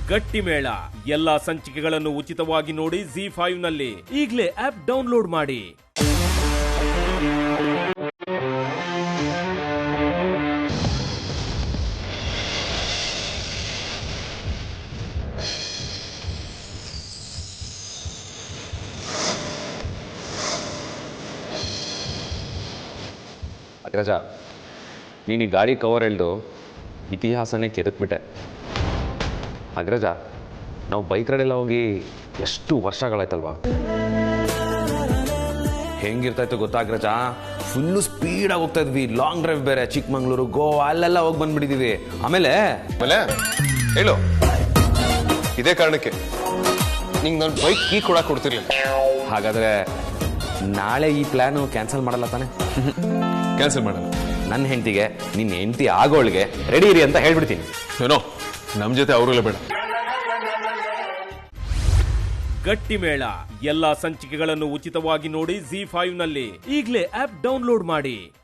ಗಟ್ಟಿಮೇಳ ಎಲ್ಲಾ ಸಂಚಿಕೆಗಳನ್ನು ಉಚಿತವಾಗಿ ನೋಡಿ ZEE5 ನಲ್ಲಿ. ಈಗಲೇ ಆಪ್ ಡೌನ್ಲೋಡ್ ಮಾಡಿ. ಅಗ್ರಜ, ನೀನು ಈ ಗಾಡಿ ಕವರ್ ಎಳ್ದು ಇತಿಹಾಸನೇ ಕೆದಕ್ಬಿಟ್ಟೆ. ಅಗ್ರಜ, ನಾವು ಬೈಕ್ ರೈಡೆಲ್ಲ ಹೋಗಿ ಎಷ್ಟು ವರ್ಷಗಳಾಯ್ತಲ್ವಾ? ಹೆಂಗಿರ್ತಾಯ್ತು ಗೊತ್ತಾ ಅಗ್ರಜ? ಫುಲ್ಲು ಸ್ಪೀಡಾಗಿ ಹೋಗ್ತಾ ಇದ್ವಿ. ಲಾಂಗ್ ಡ್ರೈವ್ ಬೇರೆ, ಚಿಕ್ಕಮಂಗ್ಳೂರು, ಗೋವಾ ಅಲ್ಲೆಲ್ಲ ಹೋಗಿ ಬಂದ್ಬಿಟ್ಟಿದ್ದೀವಿ. ಆಮೇಲೆ ಹೇಳು, ಇದೇ ಕಾರಣಕ್ಕೆ ನಿಂಗೆ ನಾನು ಬೈಕ್ ಕೀ ಕೊಡಕ್ಕೆ ಕೊಡ್ತಿರ್ಲಿಲ್ಲ. ಹಾಗಾದರೆ ನಾಳೆ ಈ ಪ್ಲ್ಯಾನು ಕ್ಯಾನ್ಸಲ್ ಮಾಡಲ್ಲ ತಾನೆ? ಕ್ಯಾನ್ಸಲ್ ಮಾಡಲ್ಲ. ನನ್ನ ಹೆಂಡತಿಗೆ ನಿನ್ನ ಹೆಂಡತಿ ಆಗೋಳಿಗೆ ರೆಡಿ ಇರಿ ಅಂತ ಹೇಳ್ಬಿಡ್ತೀನಿ. ಏನೋ ನಮ್ಮ ಜೊತೆ ಅವರೆಲ್ಲ ಬೇಡ. ಗಟ್ಟಿಮೇಳ ಎಲ್ಲಾ ಸಂಚಿಕೆಗಳನ್ನು ಉಚಿತವಾಗಿ ನೋಡಿ ZEE5 ನಲ್ಲಿ. ಈಗಲೇ ಆಪ್ ಡೌನ್ಲೋಡ್ ಮಾಡಿ.